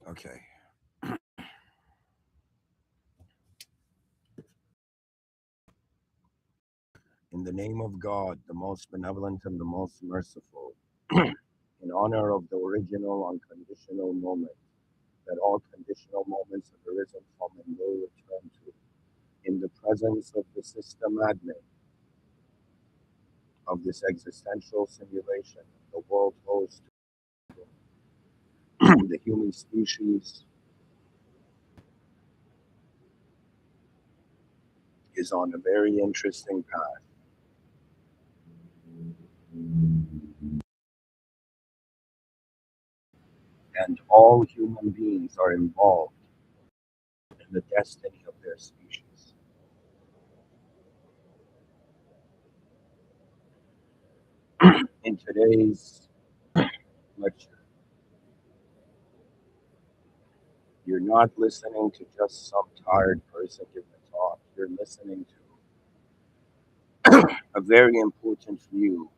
Okay. In the name of God, the most benevolent and the most merciful, in honor of the original unconditional moment that all conditional moments have arisen from and will return to, in the presence of the system admin of this existential simulation, the world host, the human species is on a very interesting path. And all human beings are involved in the destiny of their species. In today's lecture, you're not listening to just some tired person give a talk. You're listening to a very important view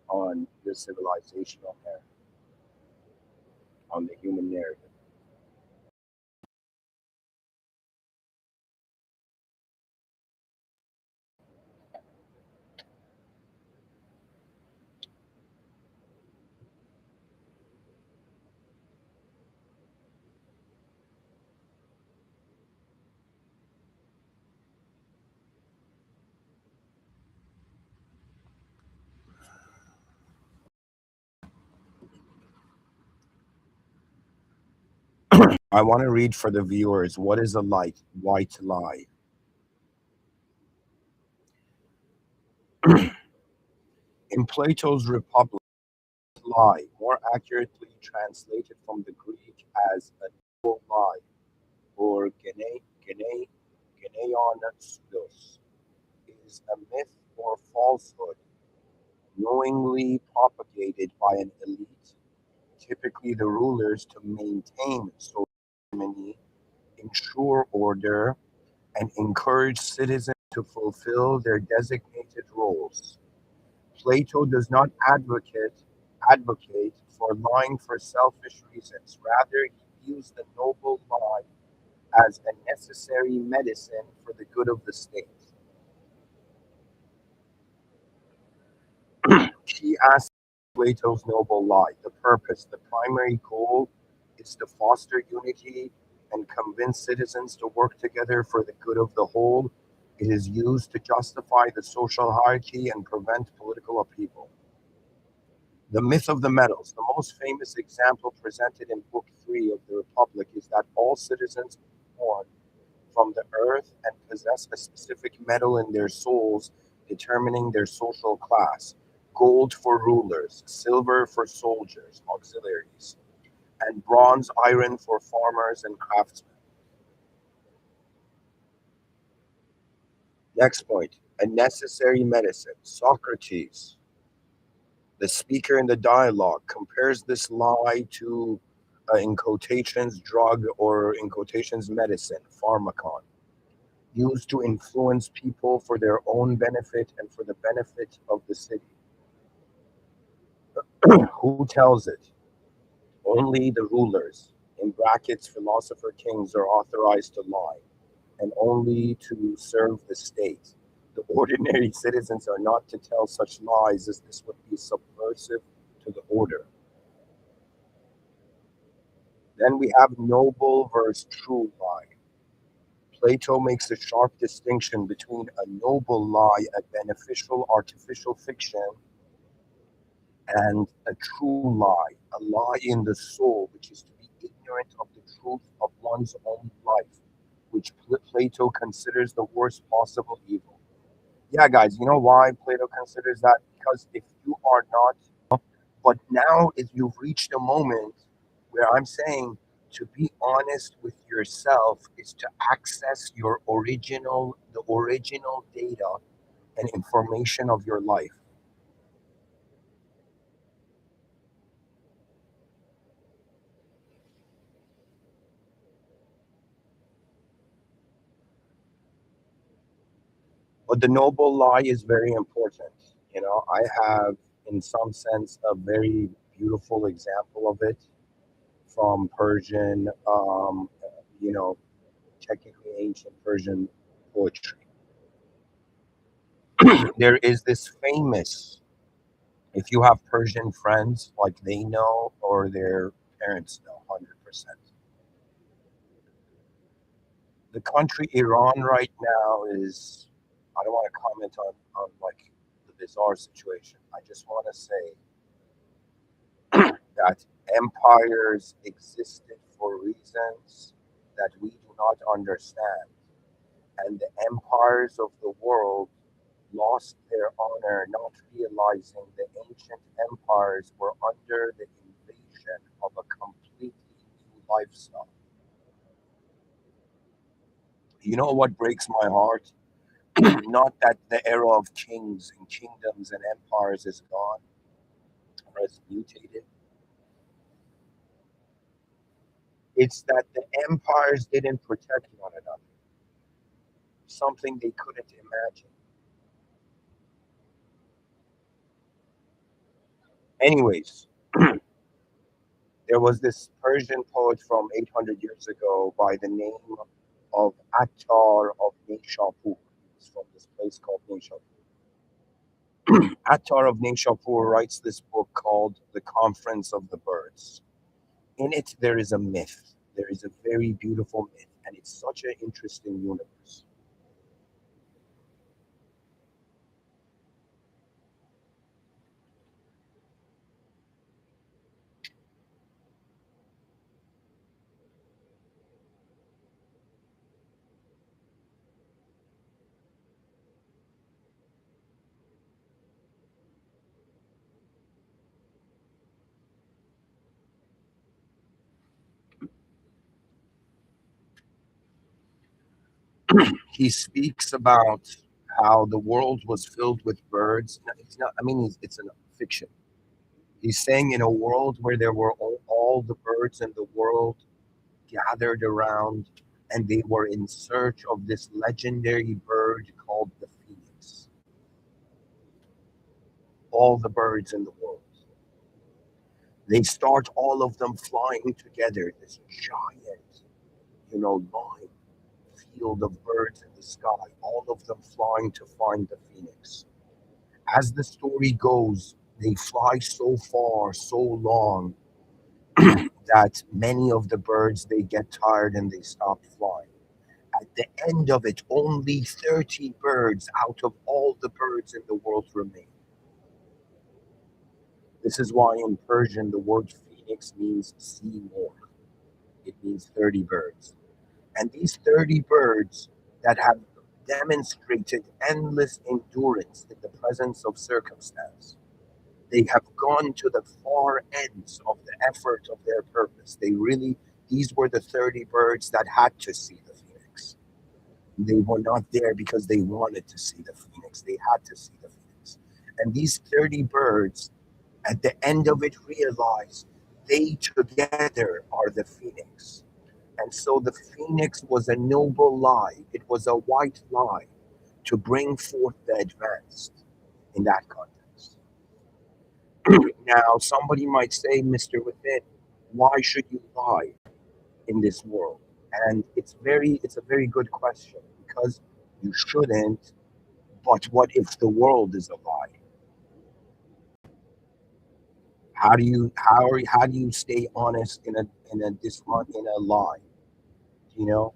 on the civilizational narrative, on the human narrative. I want to read for the viewers what is a white lie. In Plato's Republic, lie, more accurately translated from the Greek as a noble lie, or geneion pseudos, is a myth or falsehood knowingly propagated by an elite, typically the rulers, to maintain social harmony, ensure order, and encourage citizens to fulfill their designated roles. Plato does not advocate for lying for selfish reasons. Rather, he views the noble lie as a necessary medicine for the good of the state. She asks Plato's noble lie. The purpose, the primary goal is to foster unity and convince citizens to work together for the good of the whole. It is used to justify the social hierarchy and prevent political upheaval. The myth of the metals. The most famous example presented in Book 3 of the Republic is that all citizens are born from the earth and possess a specific metal in their souls, determining their social class. Gold for rulers, silver for soldiers, auxiliaries, and bronze iron for farmers and craftsmen. Next point, a necessary medicine. Socrates, the speaker in the dialogue, compares this lie to, in quotations, drug, or in quotations, medicine, pharmacon, used to influence people for their own benefit and for the benefit of the city. Who tells it? Only the rulers, in brackets, philosopher kings, are authorized to lie, and only to serve the state. The ordinary citizens are not to tell such lies, as this would be subversive to the order. Then we have noble versus true lie. Plato makes a sharp distinction between a noble lie, a beneficial artificial fiction, and a true lie, a lie in the soul, which is to be ignorant of the truth of one's own life, which Plato considers the worst possible evil. Yeah, guys, you know why Plato considers that? Because if you are not, but now if you've reached a moment where I'm saying to be honest with yourself is to access the original data and information of your life. But the noble lie is very important. I have, in some sense, a very beautiful example of it from Persian, you know, technically ancient Persian poetry. There is this famous, if you have Persian friends, like they know or their parents know 100%. The country Iran right now is, I don't want to comment on like the bizarre situation. I just want to say that empires existed for reasons that we do not understand. And the empires of the world lost their honor, not realizing the ancient empires were under the invasion of a completely new lifestyle. You know what breaks my heart? Not that the era of kings and kingdoms and empires is gone or has mutated. It's that the empires didn't protect one another, something they couldn't imagine. Anyways, there was this Persian poet from 800 years ago by the name of Attar of Nishapur. He's from this place called Nishapur. Attar of Nishapur writes this book called The Conference of the Birds. In it, there is a myth. There is a very beautiful myth, and it's such an interesting universe. He speaks about how the world was filled with birds. No, it's not, I mean, it's a fiction. He's saying in a world where there were all the birds in the world gathered around, and they were in search of this legendary bird called the phoenix. All the birds in the world. They start all of them flying together, this giant, line field of birds in the sky, all of them flying to find the phoenix. As the story goes, they fly so far, so long, that many of the birds they get tired and they stop flying. At the end of it, only 30 birds out of all the birds in the world remain. This is why in Persian the word phoenix means see more. It means 30 birds. And these 30 birds that have demonstrated endless endurance in the presence of circumstance, they have gone to the far ends of the effort of their purpose. These were the 30 birds that had to see the phoenix. They were not there because they wanted to see the phoenix. They had to see the phoenix. And these 30 birds, at the end of it, realized they together are the phoenix. And so the phoenix was a noble lie. It was a white lie to bring forth the advanced in that context. Now, somebody might say, Mr. Within, why should you lie in this world? And it's a very good question because you shouldn't. But what if the world is a lie? How do you stay honest in a lie? You know,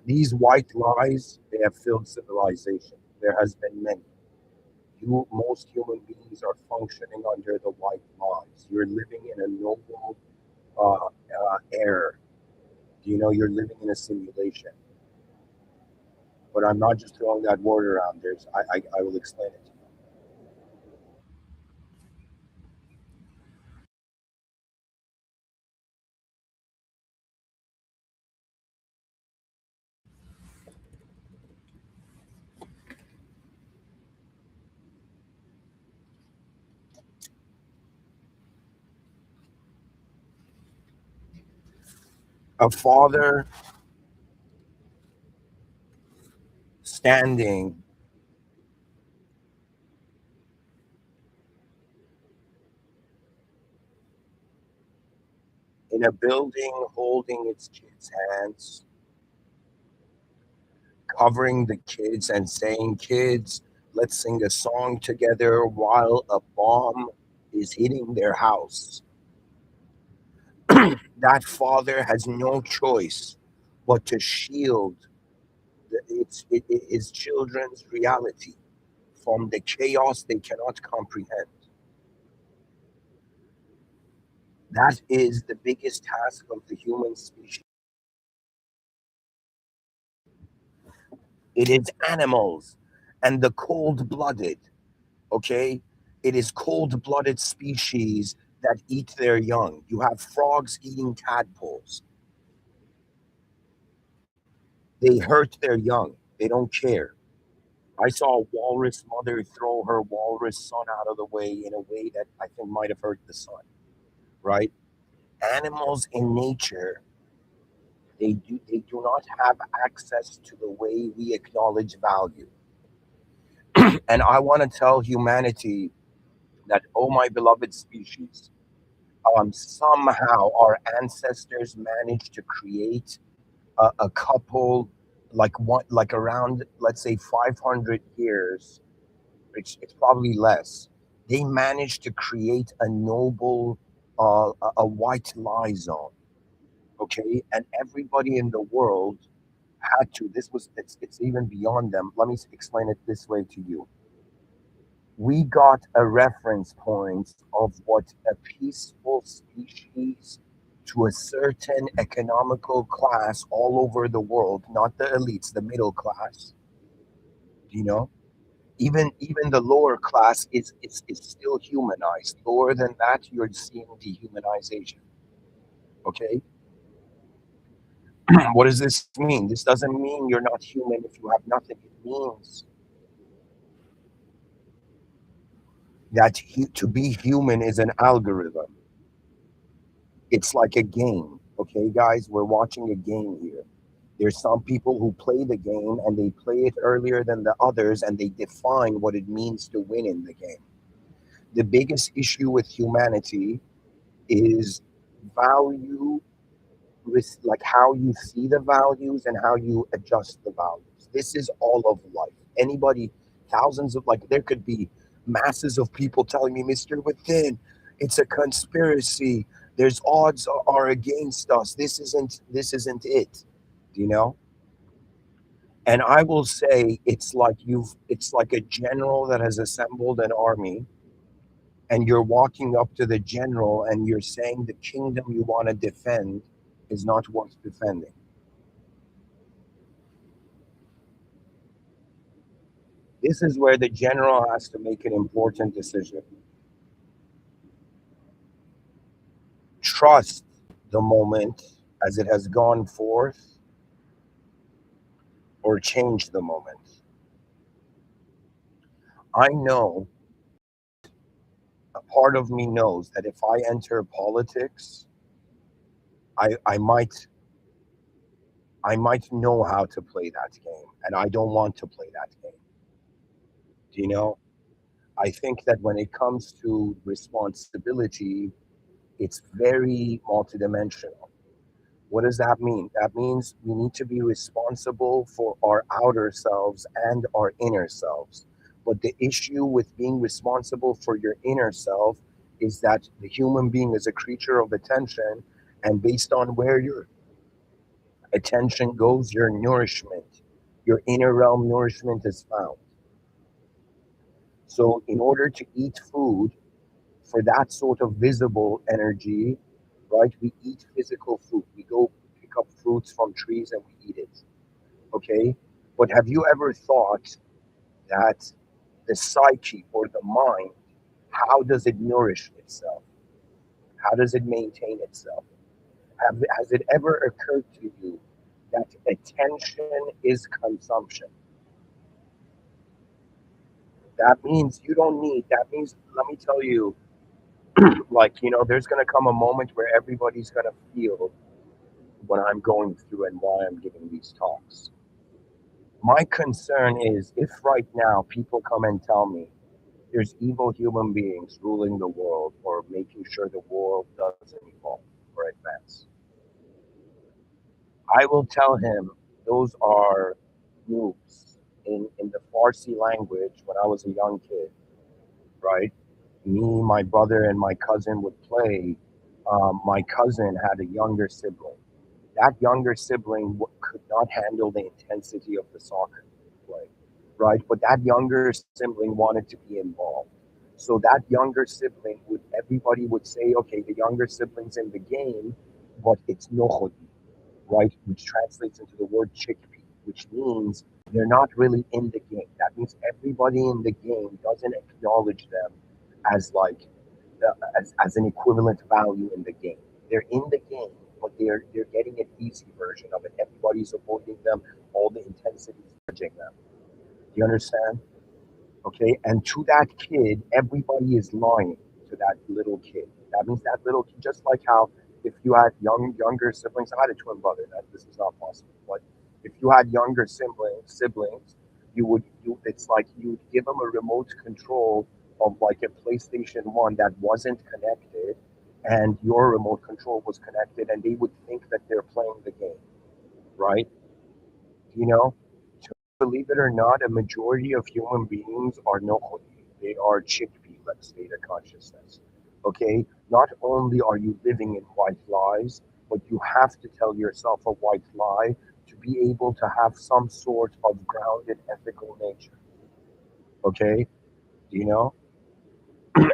these white lies, they have filled civilization. There has been many. Most human beings are functioning under the white lies. You're living in a noble error. You're living in a simulation. But I'm not just throwing that word around. I will explain it to you. A father standing in a building holding its kids' hands, covering the kids and saying, "Kids, let's sing a song together," while a bomb is hitting their house. That father has no choice but to shield his children's reality from the chaos they cannot comprehend. That is the biggest task of the human species. It is animals and the cold blooded, okay? It is cold blooded species that eat their young. You have frogs eating tadpoles. They hurt their young, they don't care. I saw a walrus mother throw her walrus son out of the way in a way that I think might have hurt the son, right? Animals in nature, they do not have access to the way we acknowledge value. And I want to tell humanity that, oh, my beloved species, somehow our ancestors managed to create a couple, like around, let's say, 500 years, it's probably less. They managed to create a noble, a white lie zone, okay? And everybody in the world had to. It's even beyond them. Let me explain it this way to you. We got a reference point of what a peaceful species to a certain economical class all over the world, not the elites, the middle class, you know, even the lower class is still humanized. Lower than that, you're seeing dehumanization. Okay. What does this mean? This doesn't mean you're not human if you have nothing. It means that to be human is an algorithm. It's like a game. Okay, guys, we're watching a game here. There's some people who play the game and they play it earlier than the others and they define what it means to win in the game. The biggest issue with humanity is value, like how you see the values and how you adjust the values. This is all of life. Anybody, thousands of, like, there could be masses of people telling me, Mr. Within, it's a conspiracy. There's odds are against us. This isn't it. Do you know? And I will say it's like a general that has assembled an army and you're walking up to the general and you're saying the kingdom you want to defend is not worth defending. This is where the general has to make an important decision. Trust the moment as it has gone forth or change the moment. I know, a part of me knows that if I enter politics, I might know how to play that game, and I don't want to play that game. Do you know? I think that when it comes to responsibility, it's very multidimensional. What does that mean? That means we need to be responsible for our outer selves and our inner selves. But the issue with being responsible for your inner self is that the human being is a creature of attention, and based on where your attention goes, your nourishment, your inner realm nourishment is found. So, in order to eat food, for that sort of visible energy, right? We eat physical food. We go pick up fruits from trees and we eat it. Okay? But have you ever thought that the psyche or the mind, how does it nourish itself? How does it maintain itself? Has it ever occurred to you that attention is consumption? That means you don't need, that means, let me tell you, like, there's going to come a moment where everybody's going to feel what I'm going through and why I'm giving these talks. My concern is if right now people come and tell me there's evil human beings ruling the world or making sure the world doesn't evolve. or advance. I will tell him those are moves in the Farsi language when I was a young kid, right? Me, my brother, and my cousin would play. My cousin had a younger sibling. That younger sibling could not handle the intensity of the soccer play, right? But that younger sibling wanted to be involved. So that younger sibling would, everybody would say, okay, the younger sibling's in the game, but it's no, right? Which translates into the word chickpea, which means they're not really in the game. That means everybody in the game doesn't acknowledge them as like as an equivalent value in the game. They're in the game, but they're getting an easy version of it. Everybody's avoiding them. All the intensity is judging them. Do you understand? Okay, and to that kid, everybody is lying to that little kid. That means that little kid, just like how if you had younger siblings, I had a twin brother. That this is not possible, but if you had younger siblings, it's like you would give them a remote control of like a PlayStation One that wasn't connected, and your remote control was connected, and they would think that they're playing the game, right? You know, believe it or not, a majority of human beings are no. They are chickpea, let's state of consciousness. Okay? Not only are you living in white lies, but you have to tell yourself a white lie to be able to have some sort of grounded ethical nature. Okay? Do you know?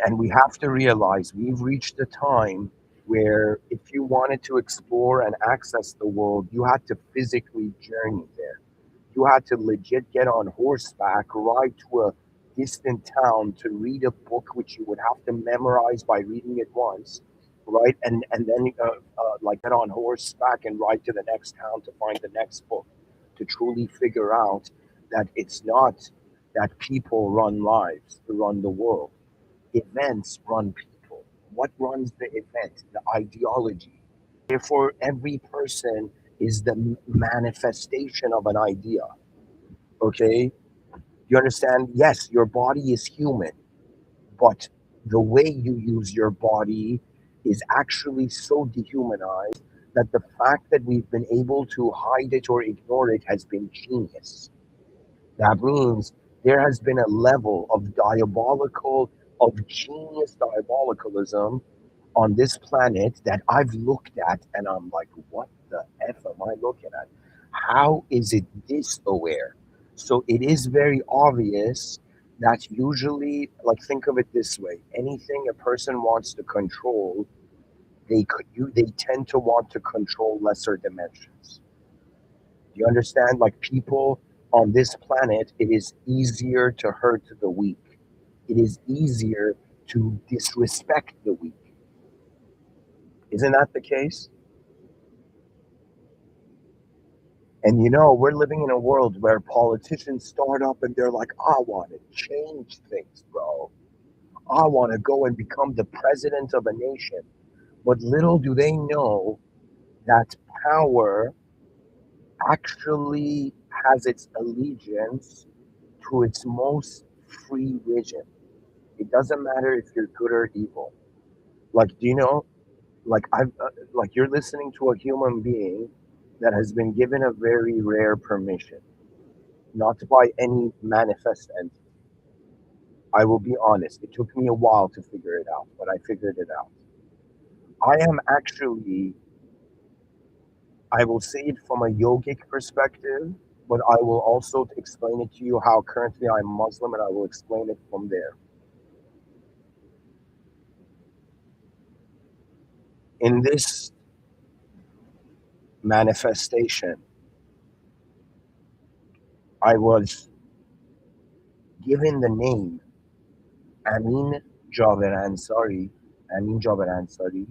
And we have to realize we've reached a time where if you wanted to explore and access the world, you had to physically journey there. You had to legit get on horseback, ride to a distant town to read a book which you would have to memorize by reading it once, right? And then like get on horseback and ride to the next town to find the next book to truly figure out that it's not that people run lives to run the world. Events run people. What runs the event? The ideology. Therefore, every person is the manifestation of an idea. Okay? You understand? Yes, your body is human, but the way you use your body is actually so dehumanized that the fact that we've been able to hide it or ignore it has been genius. That means there has been a level of of genius diabolicalism on this planet that I've looked at and I'm like, what the F am I looking at? How is it this aware? So it is very obvious that usually, like, think of it this way: anything a person wants to control, they tend to want to control lesser dimensions. Do you understand? Like people on this planet, it is easier to hurt the weak. It is easier to disrespect the weak. Isn't that the case? And we're living in a world where politicians start up and they're like, I want to change things, bro. I want to go and become the president of a nation. But little do they know that power actually has its allegiance to its most free vision. It doesn't matter if you're good or evil. Like, do you know? Like you're listening to a human being that has been given a very rare permission, not by any manifest entity. I will be honest. It took me a while to figure it out, but I figured it out. I am actually, I will say it from a yogic perspective, but I will also explain it to you how currently I'm Muslim, and I will explain it from there. In this manifestation, I was given the name Amin Jaber Ansari, Amin Jaber Ansari,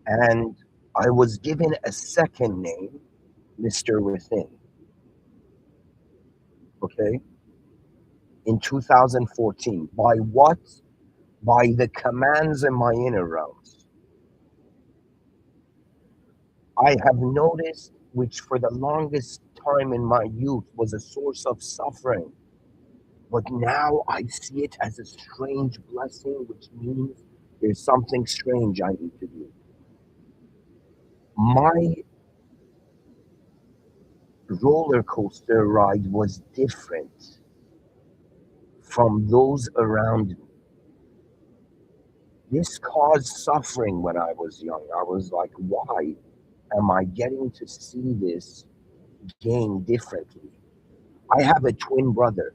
and I was given a second name, Mr. Within, okay, in 2014. By what? By the commands in my inner realms. I have noticed, which for the longest time in my youth was a source of suffering, but now I see it as a strange blessing, which means there's something strange I need to do. My roller coaster ride was different from those around me. This caused suffering when I was young. I was like, why am I getting to see this game differently? I have a twin brother,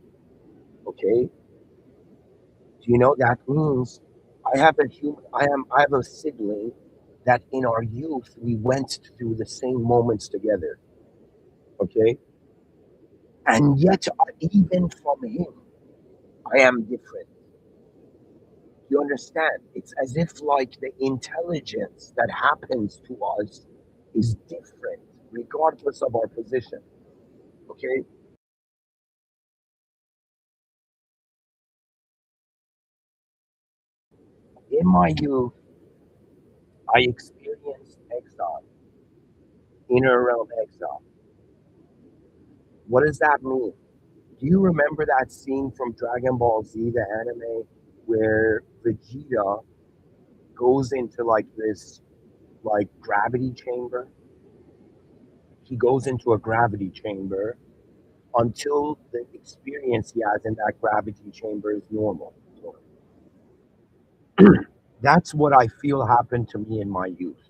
okay? Do you know that means I have a sibling that in our youth we went through the same moments together, okay? And yet even from him I am different. You understand? It's as if like the intelligence that happens to us is different regardless of our position. Okay? In my youth, I experienced exile, inner realm exile. What does that mean? Do you remember that scene from Dragon Ball Z, the anime, where Vegeta goes into like this like gravity chamber? He goes into a gravity chamber until the experience he has in that gravity chamber is normal. So that's what I feel happened to me in my youth.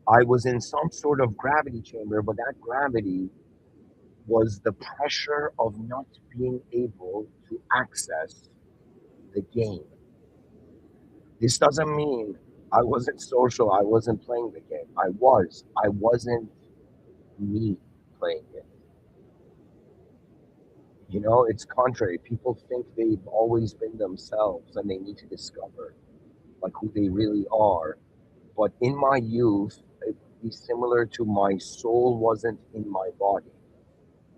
I was in some sort of gravity chamber, but that gravity was the pressure of not being able to access the game. This doesn't mean I wasn't social, I wasn't playing the game. I was. I wasn't me playing it. You know, it's contrary. People think they've always been themselves and they need to discover like who they really are. But in my youth, it would be similar to my soul wasn't in my body.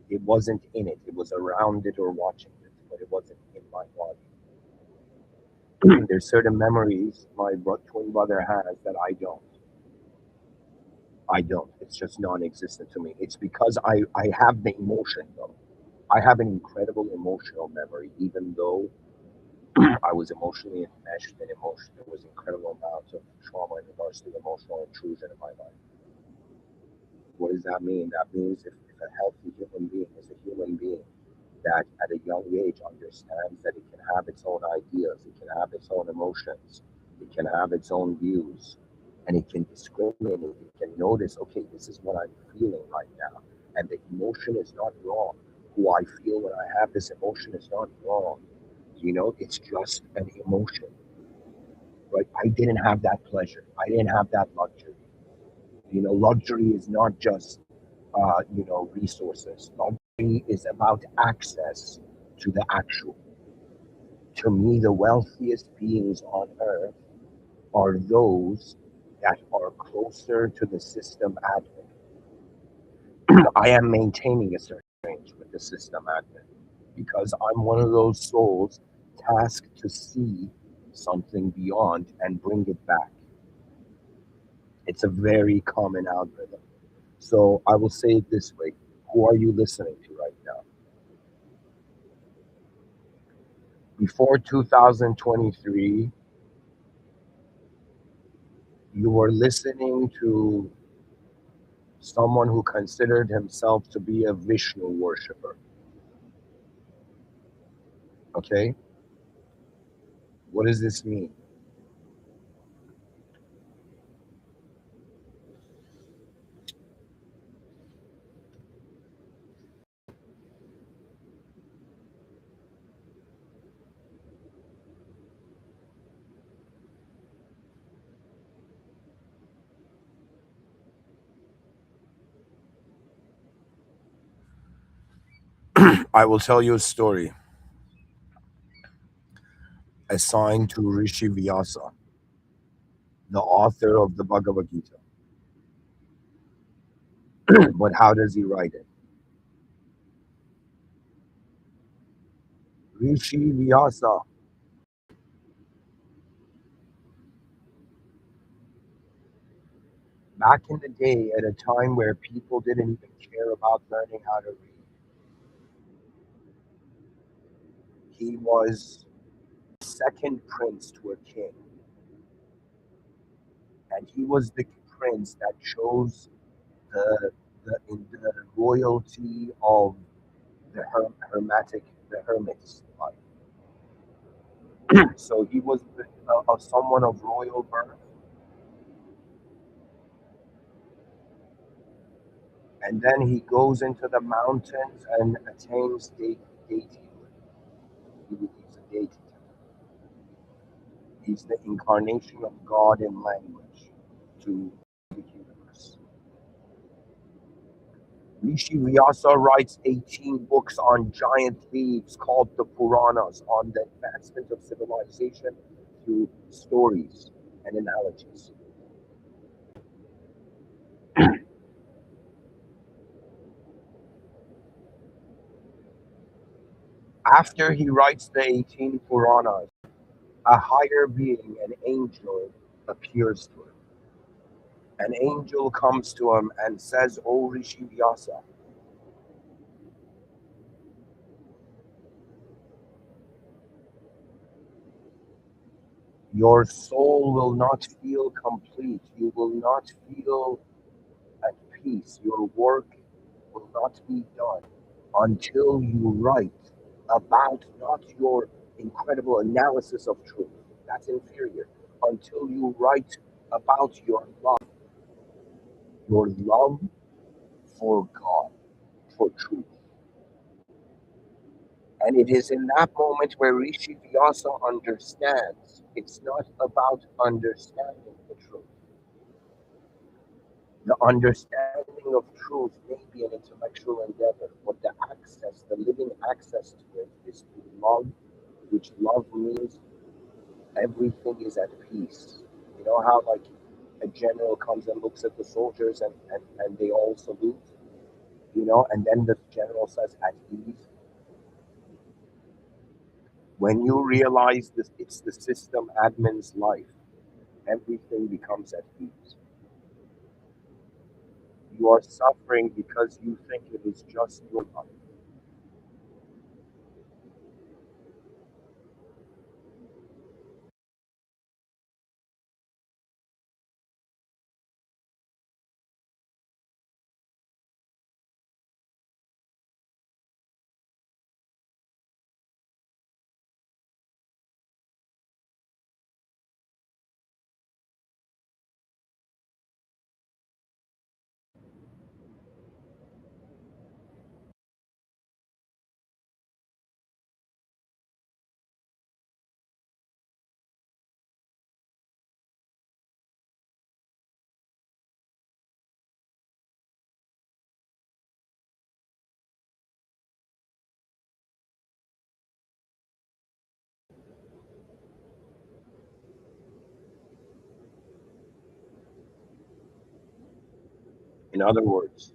It wasn't in it. It was around it or watching it, but it wasn't in my body. There's certain memories my twin brother has that I don't. I don't. It's just non-existent to me. It's because I have the emotion though. I have an incredible emotional memory, even though I was emotionally enmeshed in emotion. There was incredible amounts of trauma in regards to emotional intrusion in my life. What does that mean? That means if a healthy human being is a human being that at a young age understands that it can have its own ideas, it can have its own emotions, it can have its own views, and it can discriminate, it can notice, okay, this is what I'm feeling right now. And the emotion is not wrong. Who I feel when I have this emotion is not wrong. You know, it's just an emotion, right? I didn't have that pleasure. I didn't have that luxury. You know, luxury is not just resources. Luxury is about access to the actual. To me, the wealthiest beings on earth are those that are closer to the system admin. I am maintaining a certain range with the system admin because I'm one of those souls tasked to see something beyond and bring it back. It's a very common algorithm. So I will say it this way: who are you listening to right now? Before 2023, you were listening to someone who considered himself to be a Vishnu worshiper. Okay? What does this mean? I will tell you a story assigned to Rishi Vyasa, the author of the Bhagavad Gita. But how does he write it? Rishi Vyasa, back in the day, at a time where people didn't even care about learning how to read, he was second prince to a king. and he was the prince that chose the the royalty of the hermits. So he was someone of royal birth, and then he goes into the mountains and attains deity. He's a deity. He's the incarnation of God in language to the universe. Rishi Vyasa writes 18 books on giant leaves called the Puranas on the advancement of civilization through stories and analogies. After he writes the 18 Puranas, a higher being, an angel, appears to him. An angel comes to him and says, O Rishi Vyasa, your soul will not feel complete. You will not feel at peace. Your work will not be done until you write about not your incredible analysis of truth. That's inferior. Until you write about your love for God, for truth. And it is in that moment where Rishi Vyasa understands it's not about understanding the truth. The understanding of truth may be an intellectual endeavor, but the access, the living access to it is through love, which love means everything is at peace. You know how like a general comes and looks at the soldiers and they all salute, and then the general says at ease. When you realize this, it's the system admin's life, everything becomes at ease. You are suffering because you think it is just your life. In other words,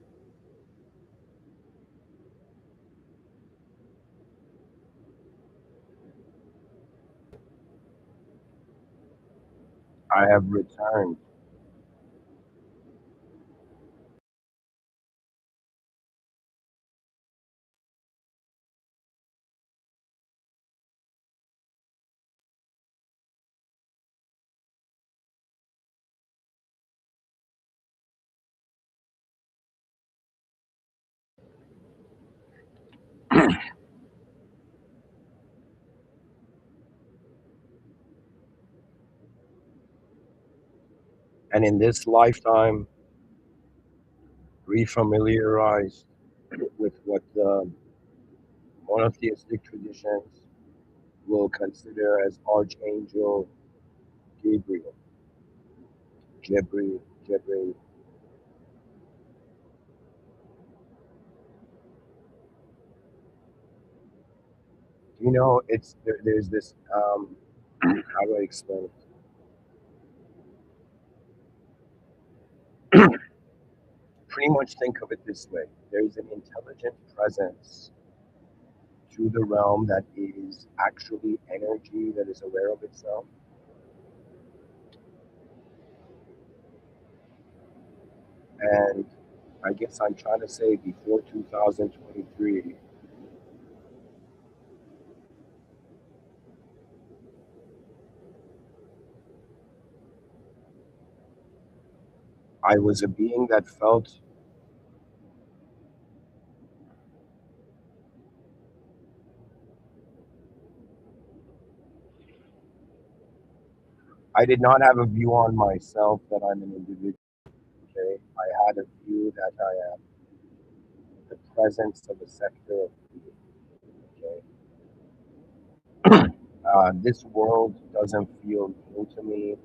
I have returned. And in this lifetime, refamiliarized with what the monotheistic traditions will consider as Archangel Gabriel, Jebril. There's this, how do I explain it? Pretty much think of it this way. There's an intelligent presence to the realm that is actually energy that is aware of itself. And I guess I'm trying to say before 2023, I was a being that felt I did not have a view on myself that I'm an individual. Okay, I had a view that I am the presence of a sector of being. Okay, this world doesn't feel new to me,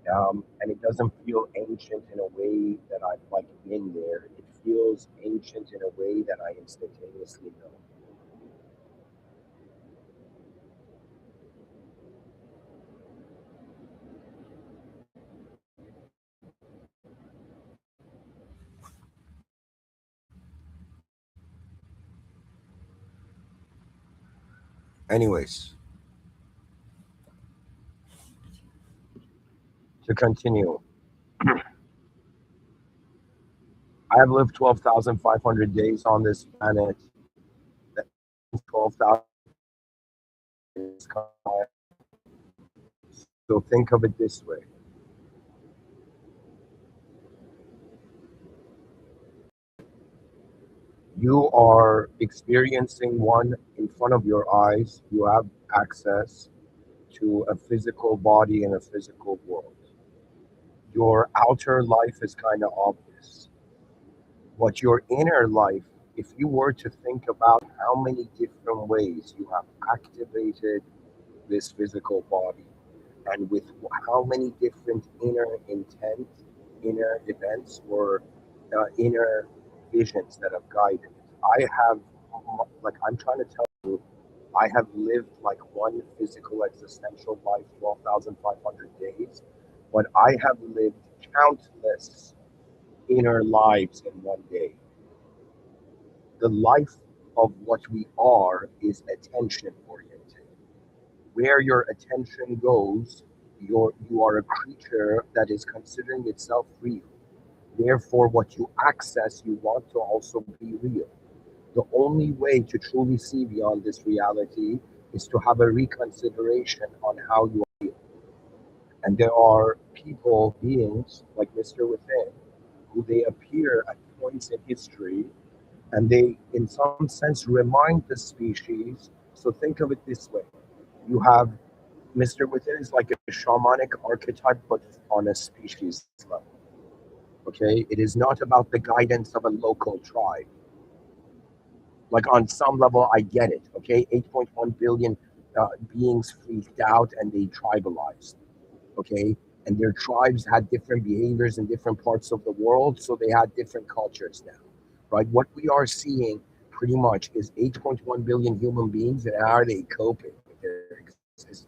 and it doesn't feel ancient in a way that I've like been there. It feels ancient in a way that I instantaneously know. Anyways, to continue, I have lived 12,500 days on this planet. That 12,000 is so think of it this way. You are experiencing one in front of your eyes. You have access to a physical body and a physical world. Your outer life is kind of obvious, but your inner life, if you were to think about how many different ways you have activated this physical body, and with how many different inner intent, inner events, or inner visions that have guided it. I have, like, I'm trying to tell you, I have lived like one physical existential life, 12,500 days, but I have lived countless inner lives in one day. The life of what we are is attention oriented. Where your attention goes, you are a creature that is considering itself real. Therefore, what you access, you want to also be real. The only way to truly see beyond this reality is to have a reconsideration on how you feel. And there are people, beings like Mr. Within, who they appear at points in history and they, in some sense, remind the species. So think of it this way: you have Mr. Within is like a shamanic archetype, but on a species level. Okay, it is not about the guidance of a local tribe. Like on some level, I get it. Okay, 8.1 billion beings freaked out and they tribalized. Okay, and their tribes had different behaviors in different parts of the world, so they had different cultures now. Right? What we are seeing pretty much is 8.1 billion human beings, and how are they coping with their existence?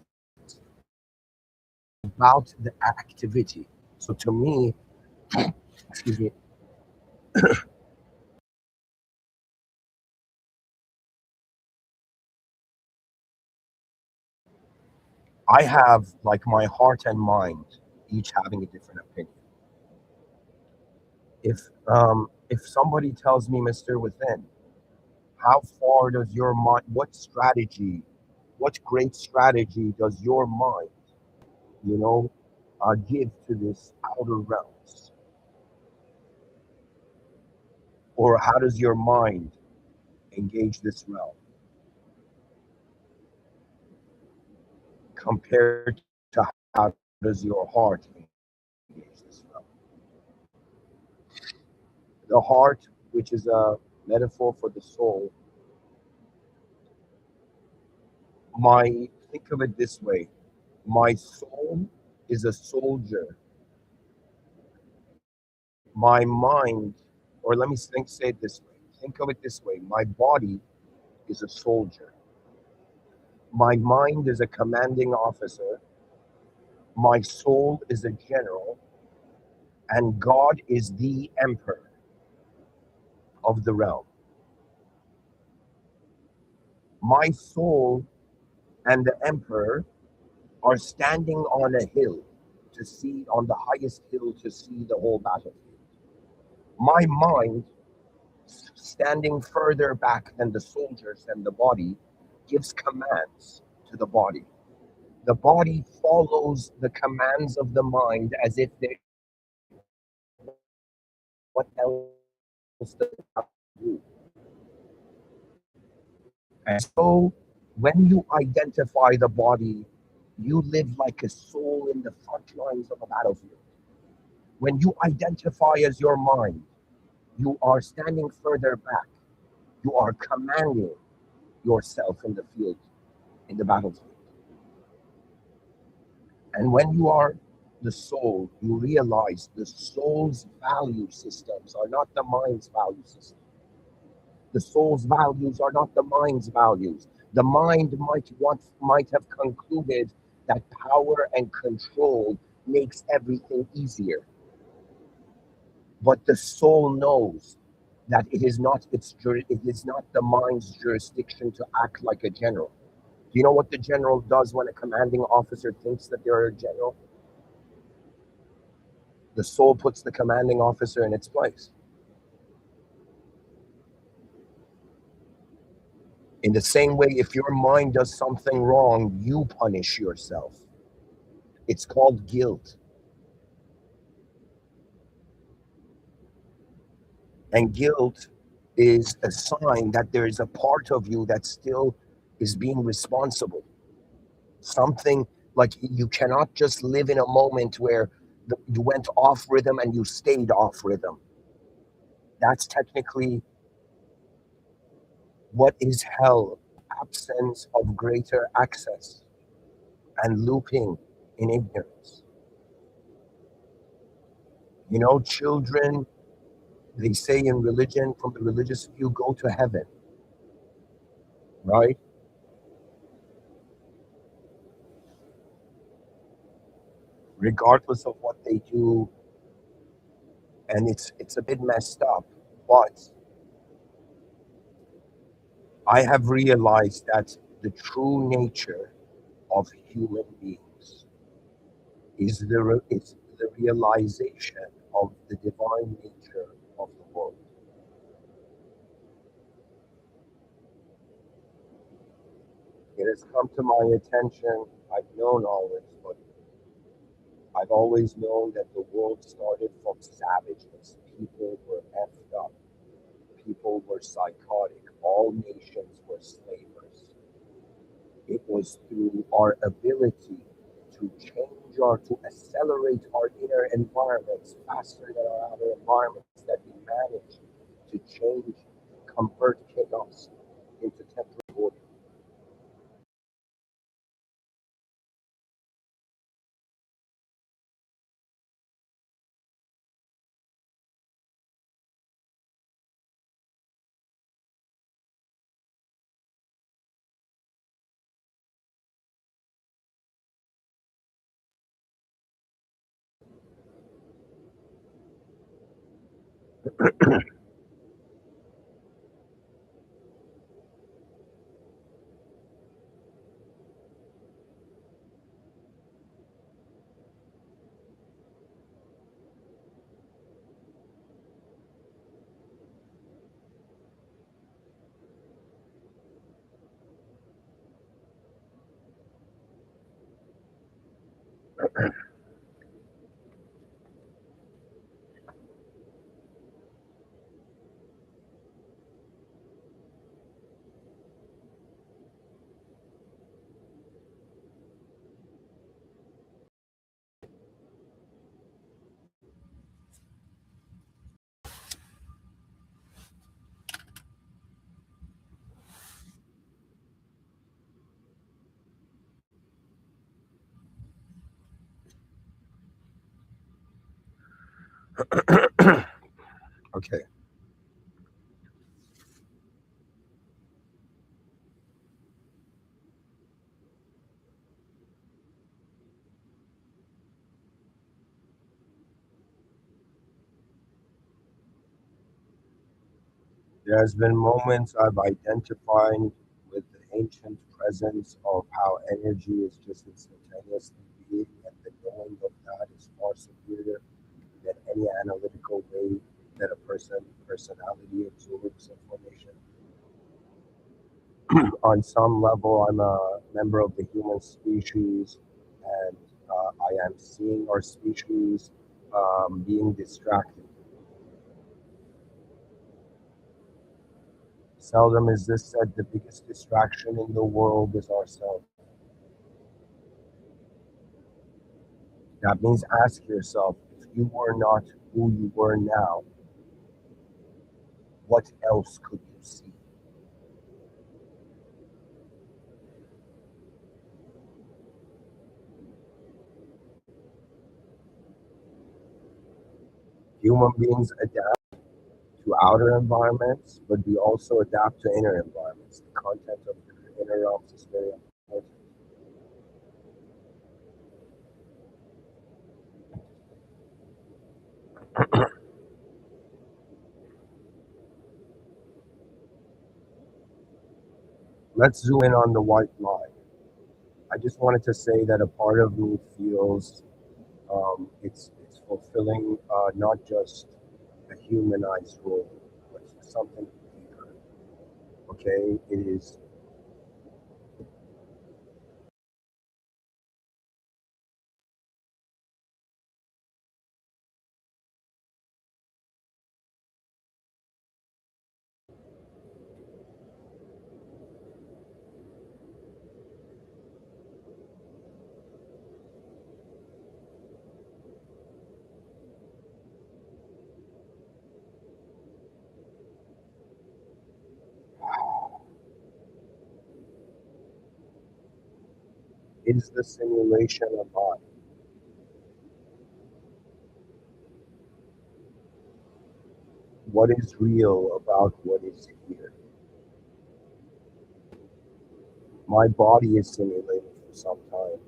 About the activity. So to me, excuse me, I have like my heart and mind each having a different opinion. If somebody tells me, Mr. Within, how far does your mind, what strategy, what great strategy does your mind, you know, give to this outer realms? Or how does your mind engage this realm compared to how does your heart engage this realm? The heart, which is a metaphor for the soul, my think of it this way: my soul is a soldier. My mind, or let me say it this way: think of it this way, my body is a soldier, my mind is a commanding officer, my soul is a general, and God is the emperor of the realm. My soul and the emperor are standing on a hill to see, on the highest hill to see the whole battlefield. My mind, standing further back than the soldiers and the body, gives commands to the body. The body follows the commands of the mind as if they what else does it have to do? And so when you identify the body, you live like a soul in the front lines of a battlefield. When you identify as your mind, you are standing further back. You are commanding yourself in the field, in the battlefield. And when you are the soul, you realize the soul's value systems are not the mind's value system. The soul's values are not the mind's values. The mind might have concluded that power and control makes everything easier, but the soul knows that it is not the mind's jurisdiction to act like a general. Do you know what the general does when a commanding officer thinks that they're a general? The soul puts the commanding officer in its place. In the same way, if your mind does something wrong, you punish yourself. It's called guilt. And guilt is a sign that there is a part of you that still is being responsible. Something like you cannot just live in a moment where you went off rhythm and you stayed off rhythm. That's technically what is hell: absence of greater access and looping in ignorance. You know, children, they say in religion, from the religious view, go to heaven, right? Regardless of what they do, and it's a bit messed up. But I have realized that the true nature of human beings is the realization of the divine nature of the world. It has come to my attention. I've known all this, but I've always known that the world started from savageness. People were effed up. People were psychotic. All nations were slavers. It was through our ability to change or to accelerate our inner environments faster than our outer environments that we managed to change, convert chaos into temporary order. Okay. There's been moments I've identified with the ancient presence of how energy is just instantaneously being, and the knowing of that is far superior than any analytical way that a personality absorbs information. On some level, I'm a member of the human species, and I am seeing our species being distracted. Seldom is this said, the biggest distraction in the world is ourselves. That means ask yourself, if you were not who you were now, what else could you see? Human beings adapt to outer environments, but we also adapt to inner environments. The content of the inner realms is very important. Let's zoom in on the white lie. I just wanted to say that a part of me feels it's fulfilling not just a humanized role, but something deeper. Okay, it is the simulation a lie? What is real about what is here? My body is simulated for some time.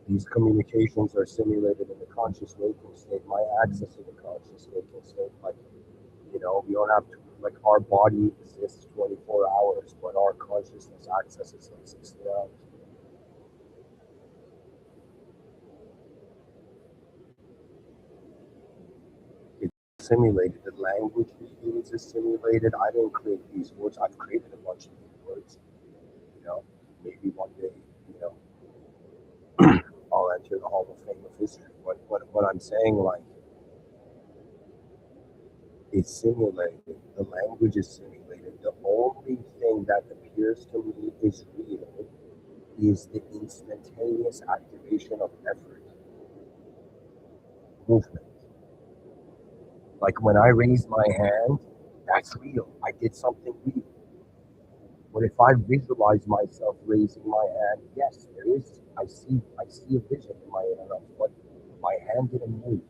These communications are simulated in the conscious waking state. My access to the conscious waking state, like, we don't have to, like, our body exists 24 hours, but our consciousness accesses like 16 hours. It's simulated. The language we use is simulated. I didn't create these words. I've created a bunch of these words. You know, maybe one day, you know, I'll enter the Hall of Fame of history. But what I'm saying, like, it's simulated. The language is simulated. The only thing that appears to me is real is the instantaneous activation of effort, movement. Like when I raise my hand, that's real. I did something real. But if I visualize myself raising my hand, yes, there is. I see a vision in my inner life, but my hand didn't move.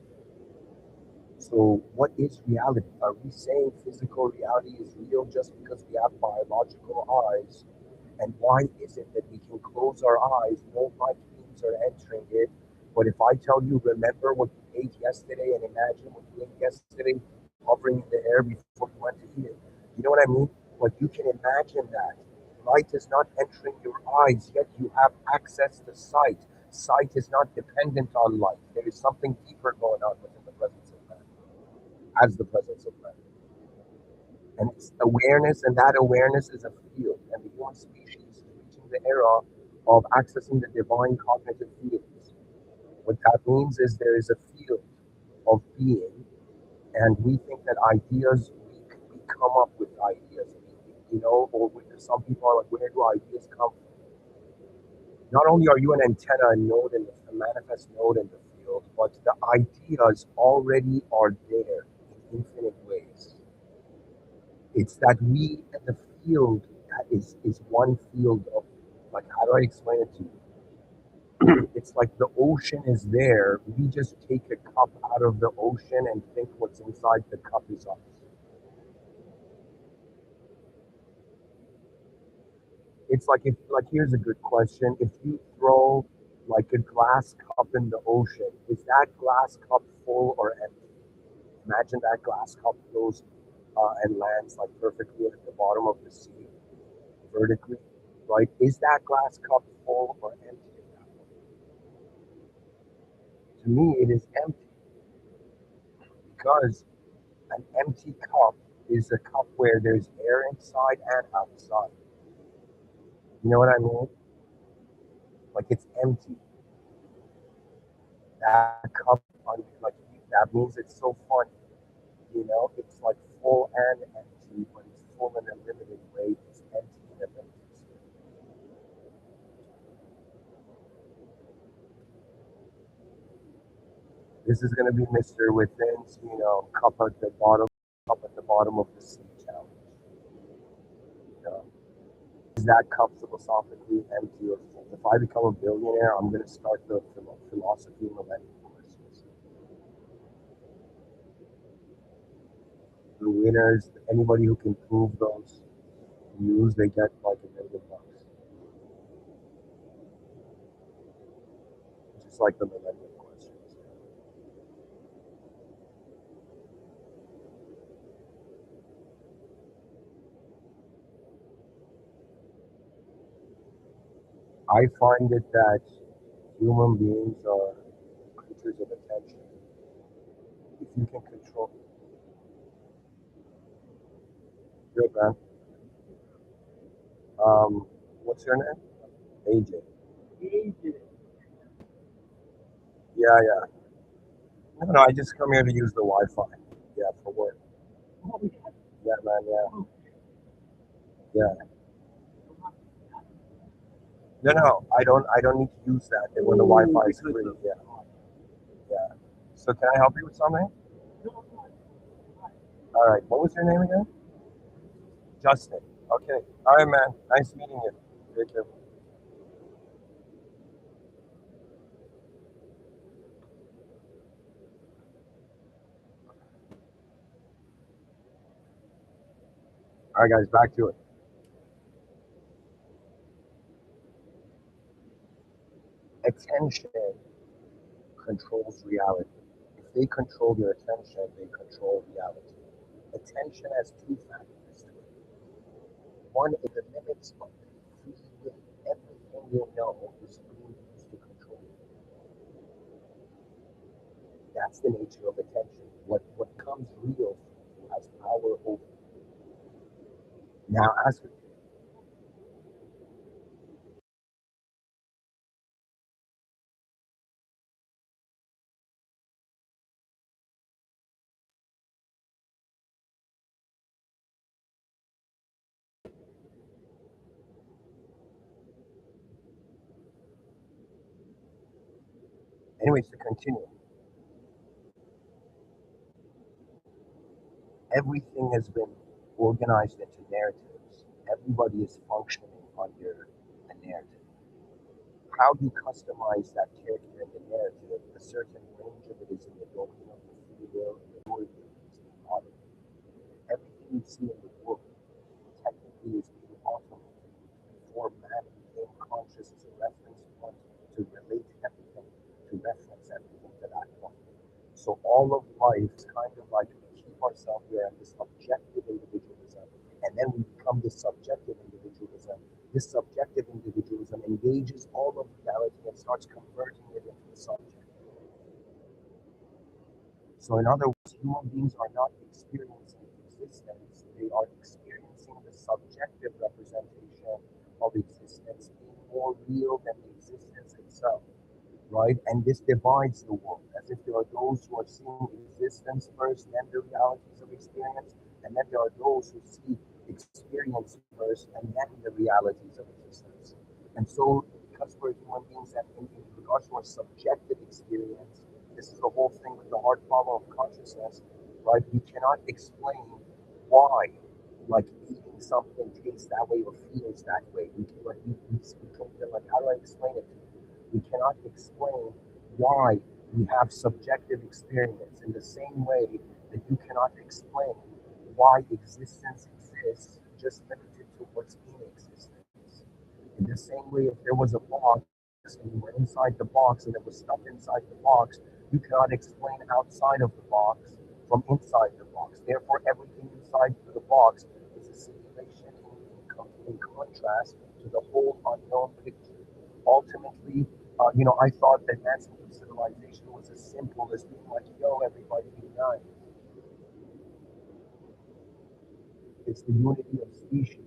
So, what is reality? Are we saying physical reality is real just because we have biological eyes? And why is it that we can close our eyes, no light beams are entering it? But if I tell you, remember what you ate yesterday and imagine what you ate yesterday hovering in the air before you went to eat it. You know what I mean? Like you can imagine that. Light is not entering your eyes, yet you have access to sight. Sight is not dependent on light. There is something deeper going on within the presence of man, as the presence of man. And it's awareness, and that awareness is a field. And the human species is reaching the era of accessing the divine cognitive fields. What that means is there is a field of being, and we think that ideas, we come up with ideas, or some people are like, where do ideas come from? Not only are you an antenna, a manifest node in the field, but the ideas already are there in infinite ways. It's that we, the field, that is one field of, like, how do I explain it to you? It's like the ocean is there. We just take a cup out of the ocean and think what's inside the cup is us. It's like, if, like, here's a good question. If you throw like a glass cup in the ocean, is that glass cup full or empty? Imagine that glass cup goes and lands like perfectly at the bottom of the sea, vertically, right? Is that glass cup full or empty at that point? To me, it is empty, because an empty cup is a cup where there's air inside and outside. You know what I mean? Like, it's empty. That cup, that means it's so funny. It's like full and empty, but it's full and unlimited way is empty and a limited state. This is going to be Mr. Within's, cup at the bottom of the sea challenge. You know? Is that cup philosophically empty or full? If I become a billionaire, I'm going to start the philosophy millennium courses. The winners, anybody who can prove those views, they get like $1 million, just like the millennium questions. I find it that human beings are creatures of attention. If you can control, good man. What's your name? AJ. Yeah, yeah. No, no, I just come here to use the Wi-Fi. Yeah, for work. Yeah, man. Yeah, yeah. No, no, I don't. I don't need to use that when the Wi-Fi is free. Yeah, yeah. So can I help you with something? All right. What was your name again? Justin. Okay. All right, man. Nice meeting you. Take care. All right, guys. Back to it. Attention controls reality. If they control your attention, they control reality. Attention has two factors to it. One is the limits of free will. Everything you know is being used to control you. That's the nature of attention. What comes real has power over you. Now ask. Anyways, to continue, everything has been organized into narratives. Everybody is functioning under a narrative. How you customize that character in the narrative, a certain range of it is in the domain of the free will, and the majority of it is being automated. Everything you see in the world technically is being automated before man became conscious as a reference point to relate everything, to reference everything to that point. So all of life is kind of like we keep ourselves here in this objective individualism, and then we become this subjective individualism. This subjective individualism engages all of reality and starts converting it into the subject. So, in other words, human beings are not experiencing existence, they are experiencing the subjective representation of existence being more real than the existence itself, right? And this divides the world, as if there are those who are seeing existence first, then the realities of experience, and then there are those who see experience first, and then the realities of existence. And so, because we're human beings, and in regards to our subjective experience, this is the whole thing with the hard problem of consciousness, right? We cannot explain why, like eating something tastes that way or feels that way. We can, like, how do I explain it to you? We cannot explain why we have subjective experience in the same way that you cannot explain why existence exists just limited to what's in existence. In the same way, if there was a box and you were inside the box and there was stuff inside the box, you cannot explain outside of the box from inside the box. Therefore, everything inside the box is a simulation in contrast to the whole unknown picture. Ultimately, I thought that advancing through civilization was as simple as being like, yo, everybody be nice. It's the unity of species.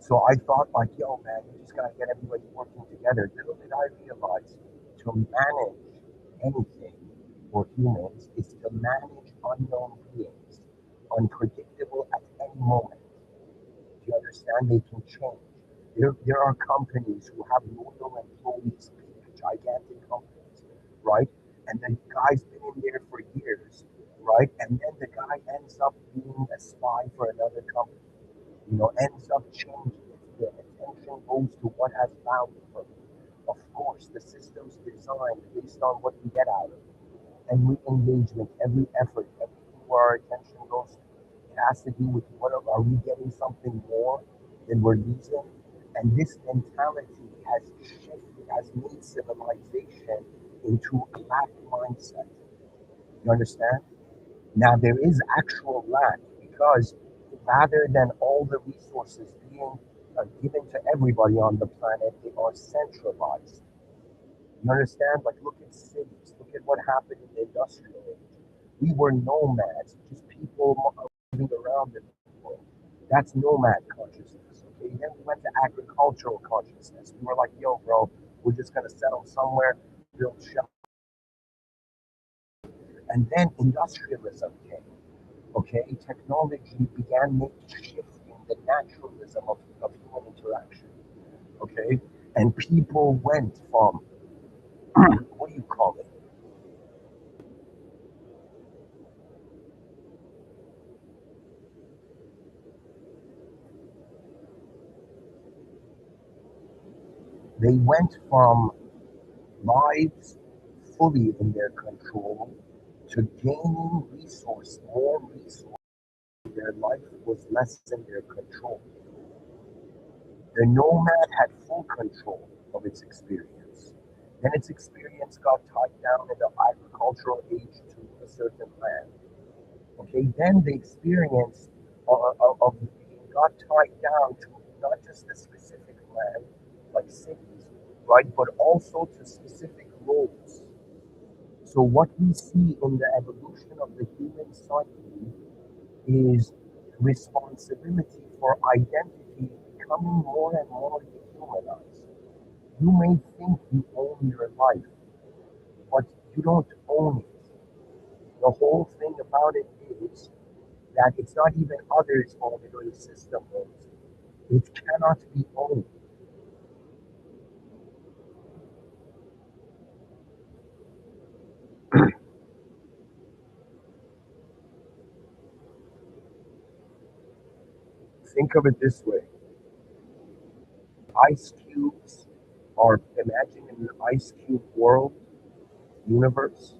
So I thought, like, yo, man, you just gotta get everybody working together. Little did I realize to manage anything for humans is to manage unknown beings, unpredictable at any moment. Do you understand? They can change. There are companies who have loyal employees, big, gigantic companies, right? And the guy's been in there for years, right? And then the guy ends up being a spy for another company, ends up changing it. The attention goes to what has value for him. Of course, the system's designed based on what we get out of it. Every engagement, every effort, everything where our attention goes to. It has to do with are we getting something more than we're losing? And this mentality has shifted, has made civilization into a lack mindset. You understand? Now there is actual lack because rather than all the resources being given to everybody on the planet, they are centralized. You understand? Like, look at cities. Look at what happened in the industrial age. We were nomads, just people moving around in the world. That's nomad consciousness. Okay. Then we went to agricultural consciousness. We were like, yo, bro, we're just gonna settle somewhere, build shop. And then industrialism came. Okay. Technology began shifting the naturalism of human interaction. Okay. And people went from what do you call it? They went from lives fully in their control to gaining more resource. Their life was less in their control. The nomad had full control of its experience. Then its experience got tied down in the agricultural age to a certain land. Okay, then the experience of being got tied down to not just a specific land, like cities, right, but also to specific roles. So what we see in the evolution of the human psyche is responsibility for identity becoming more and more dehumanized. You may think you own your life, but you don't own it. The whole thing about it is that it's not even others own it or the system owns it. It cannot be owned. Think of it this way: ice cubes are, imagine an ice cube world, universe.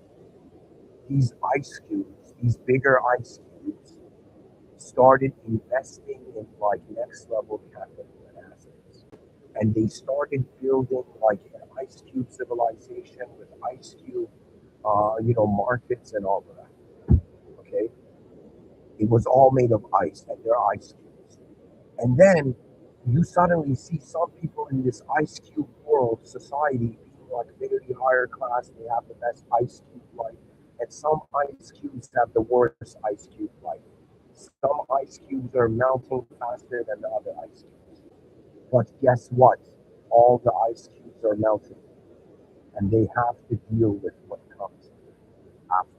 These ice cubes, these bigger ice cubes, started investing in like next level capital and assets. And they started building like an ice cube civilization with ice cube, markets and all of that. Okay. It was all made of ice and they're ice cubes. And then you suddenly see some people in this ice cube world society being like very higher class. They have the best ice cube life. And some ice cubes have the worst ice cube life. Some ice cubes are melting faster than the other ice cubes. But guess what? All the ice cubes are melting. And they have to deal with what comes after.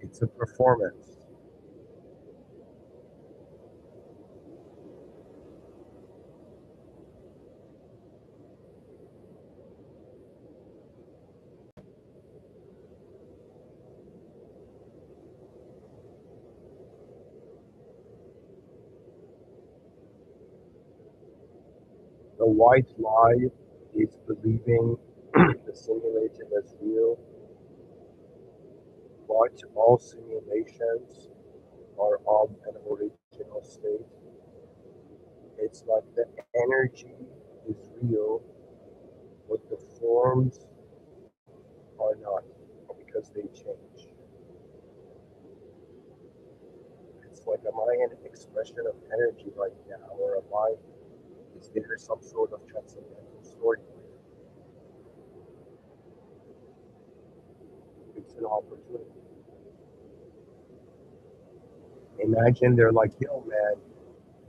It's a performance. The white lie is believing the simulated as real, but all simulations are of an original state. It's like the energy is real, but the forms are not because they change. It's like, am I an expression of energy right now, or am I? Is there some sort of transcendental story? It's an opportunity. Imagine they're like, yo, man,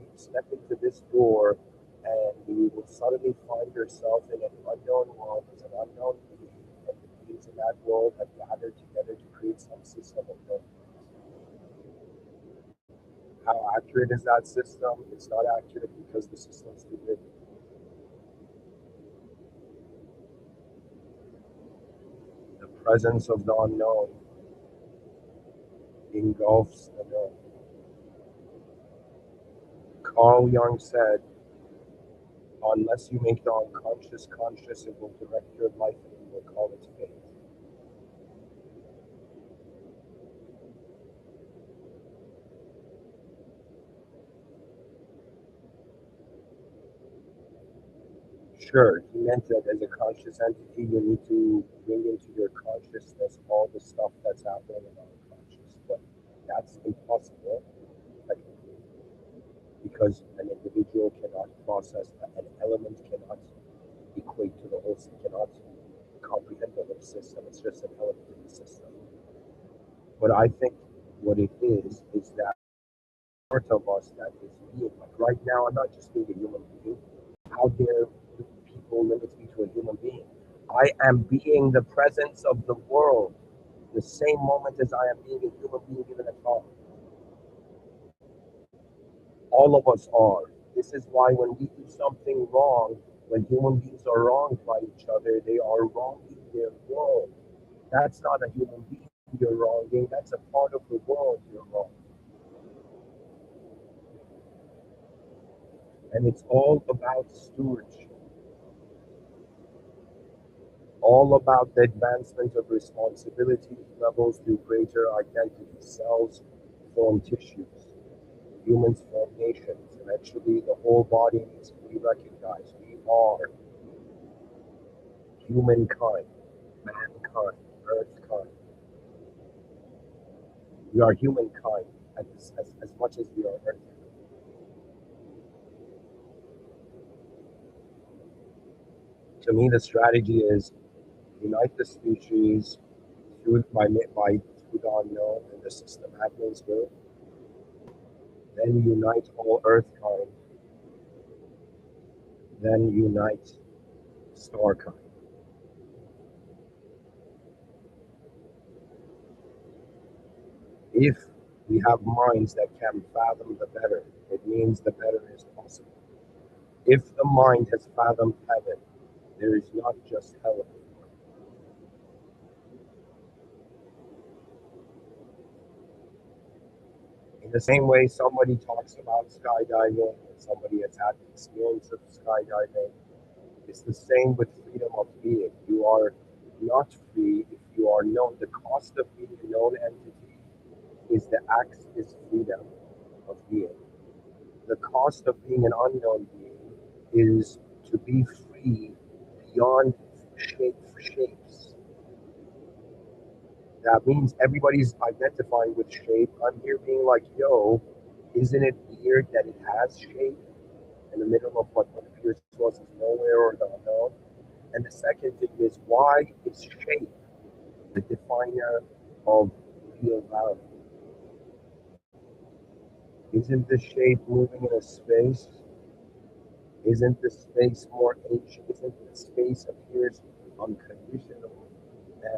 you step into this door and you will suddenly find yourself in an unknown world as an unknown being, and the beings in that world have gathered together to create some system of knowing. How accurate is that system? It's not accurate because the system's too big. The presence of the unknown engulfs the known. Carl Jung said, unless you make the unconscious conscious, it will direct your life and you will call it fate. Sure, he meant that as a conscious entity, you need to bring into your consciousness all the stuff that's happening in unconscious. But that's impossible, technically, because an individual cannot process, an element cannot equate to the whole system, cannot comprehend the whole system. It's just an element in the system. But I think what it is that part of us that is being, like right now, I'm not just being a human being. How dare people limit me to a human being? I am being the presence of the world the same moment as I am being a human being given a thought. All of us are. This is why when we do something wrong, when human beings are wronged by each other, they are wronging their world. That's not a human being you're wronging, that's a part of the world you're wronging. And it's all about stewardship, all about the advancement of responsibility levels through greater identity. Cells form tissues, humans form nations. Eventually, the whole body needs to be recognized. We are humankind, mankind, earthkind. We are humankind as much as we are earth. To me, the strategy is unite the species through the unknown and the system admins will, then unite all earthkind, then unite starkind. If we have minds that can fathom the better, it means the better is possible. If the mind has fathomed heaven, there is not just hell. In the same way somebody talks about skydiving and somebody has had the experience of skydiving, it's the same with freedom of being. You are not free if you are known. The cost of being a known entity is freedom of being. The cost of being an unknown being is to be free beyond shapes. That means everybody's identifying with shape. I'm here being like, yo, isn't it weird that it has shape in the middle of what appears to us as nowhere or the unknown? And the second thing is, why is shape the definer of real value? Isn't the shape moving in a space? Isn't the space more ancient? Isn't the space appears unconditional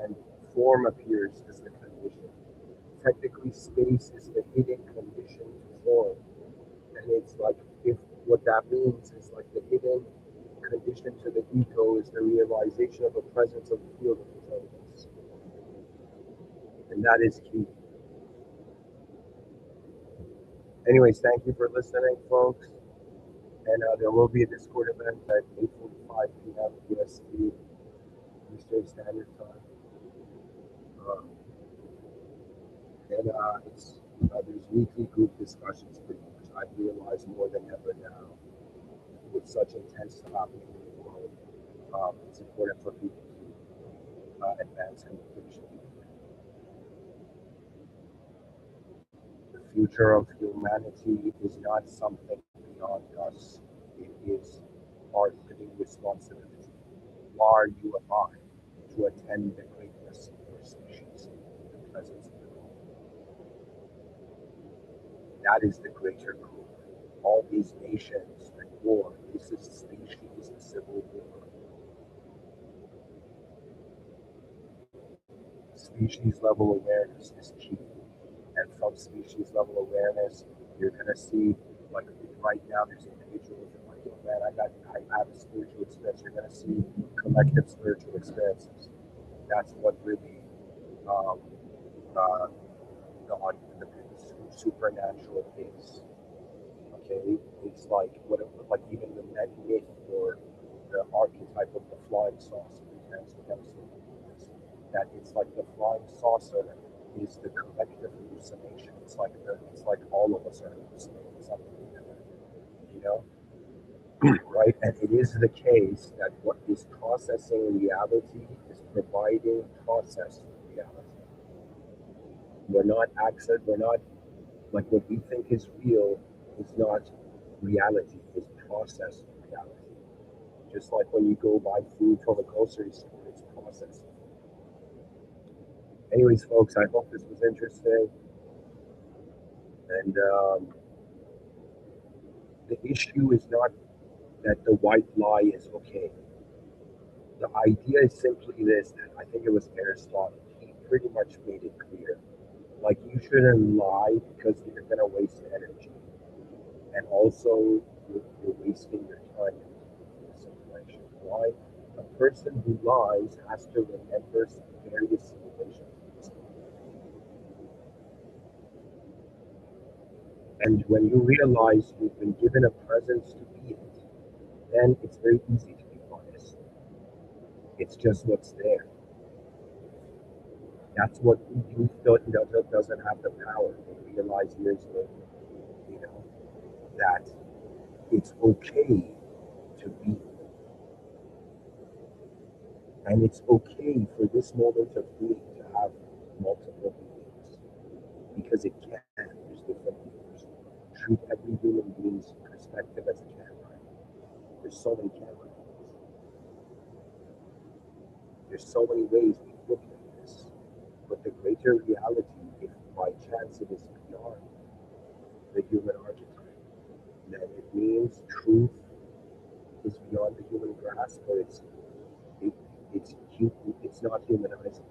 and form appears as the condition? Technically, space is the hidden condition to form. And it's like, if what that means is like the hidden condition to the ego is the realization of a presence of the field of intelligence. And that is key. Anyways, thank you for listening, folks. And there will be a Discord event at 8:45 p.m. EST, Eastern Standard Time. Um, and there's weekly group discussions pretty much. I realize more than ever now, with such intense stuff happening in the world, it's important for people to advance communication. The future of humanity is not something beyond us. It is our living responsibility. Who are you and I to attend the greatness of our species, the presence of the God? That is the greater good. All these nations at war, this is species, civil war. Species level awareness is key. And from species level awareness, you're gonna see, like right now, there's individuals that are like, oh man, I have a spiritual experience. You're gonna see collective spiritual experiences. That's what really um, uh, the supernatural is. Okay, it's like even the myth or the archetype of the flying saucer. That it's like the flying saucer is the collective hallucination. It's like all of us are hallucinating something together, you know, right? And it is the case that what is processing reality is providing process reality. We're not accent. We're not like what we think is real is not reality. It's processed reality. Just like when you go buy food from a grocery store, it's processed. Anyways, folks, I hope this was interesting. And the issue is not that the white lie is okay. The idea is simply this, that I think it was Aristotle. He pretty much made it clear. Like, you shouldn't lie because you're going to waste energy. And also, you're wasting your time in this situation. Why? A person who lies has to remember various situations. And when you realize you've been given a presence to be it, then it's very easy to be honest. It's just what's there. That's what youth doesn't have the power. They realize years later, you know, that it's okay to be. And it's okay for this moment of being to have multiple meanings. Because it can. There's different meanings. Treat every human being's perspective as a camera. There's so many camera angles. There's so many ways we look at this. But the greater reality, if by chance it is beyond the human archetype, then it means truth is beyond the human grasp, or it, it's not humanizing.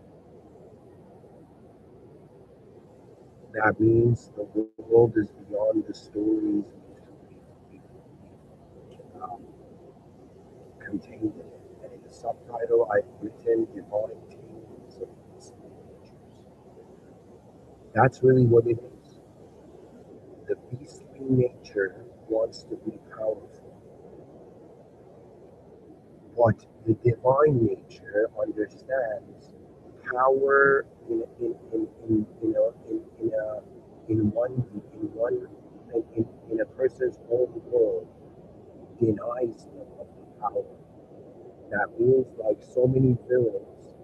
That means the world is beyond the stories we've contained in it. And in the subtitle, I've written demonic tamings of beastly natures. That's really what it is. The beastly nature wants to be powerful, but the divine nature understands power in in a person's own world denies them of the power. That means, like so many villains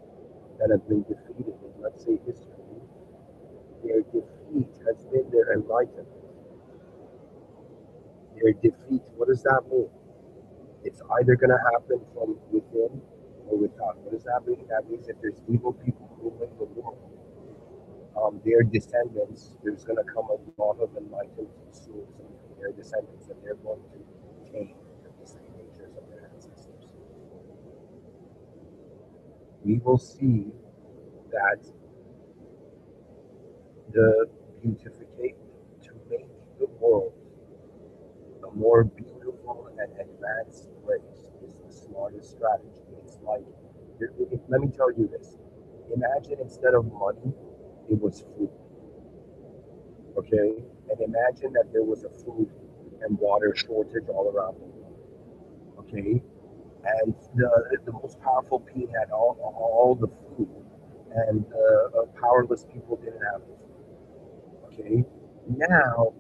that have been defeated in, let's say, history, their defeat has been their enlightenment. Their defeat, what does that mean? It's either going to happen from within or without. What does that mean? That means if there's evil people ruling the world, their descendants, there's going to come a lot of enlightened souls from their descendants, and they're going to tame the beastly natures of their ancestors. We will see that the beautification to make the world a more beautiful and advanced place is the smartest strategy. It's like, let me tell you this. Imagine instead of money, it was food. Okay? And imagine that there was a food and water shortage all around the world. Okay, and the most powerful being had all the food, and powerless people didn't have the food. Okay, now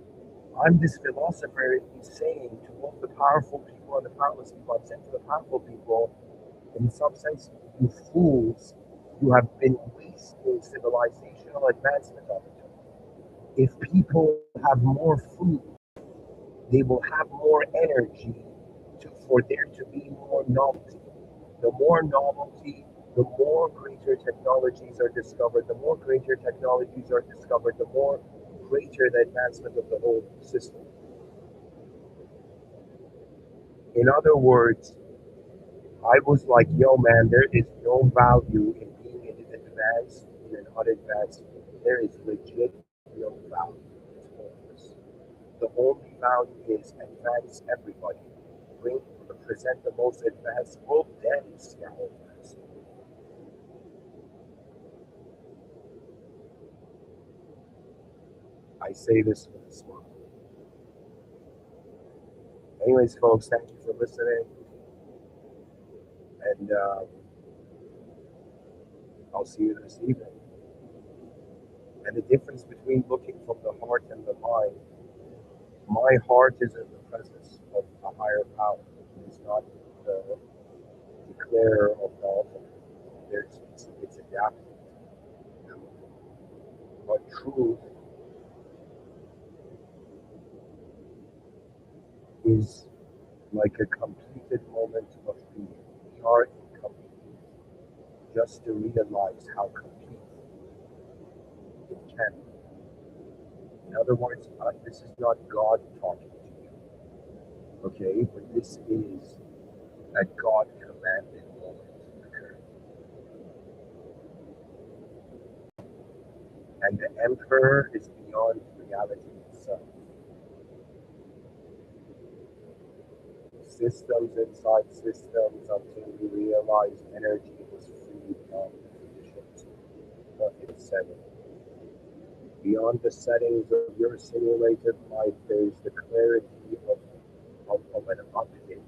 I'm this philosopher who's saying to both the powerful people and the powerless people, I'm saying to the powerful people, in some sense, you fools, you have been wasting civilizational advancement opportunity. If people have more food, they will have more energy for there to be more novelty. The more novelty, the more greater technologies are discovered. The more greater technologies are discovered, the more greater the advancement of the whole system. In other words, I was like, yo, man, there is no value in being in advanced in an unadvanced. There is legit no value. It's pointless. The only value is advance everybody. Bring, present the most advanced world, then scour advanced. I say this with a smile. Anyways, folks, thank you for listening, and I'll see you this evening. And the difference between looking from the heart and the mind, my heart is in the presence of a higher power. It's not the declarer of the ultimate. It's adaptive. But truth is like a completed moment of being. We are incomplete. Just to realize how complete it can be. In other words, this is not God talking to you, okay? But this is a God commanded moment occurring. And the emperor is beyond reality itself. Systems inside systems until we realize energy was free beyond the conditions of its setting. Beyond the settings of your simulated life, there is the clarity of an update.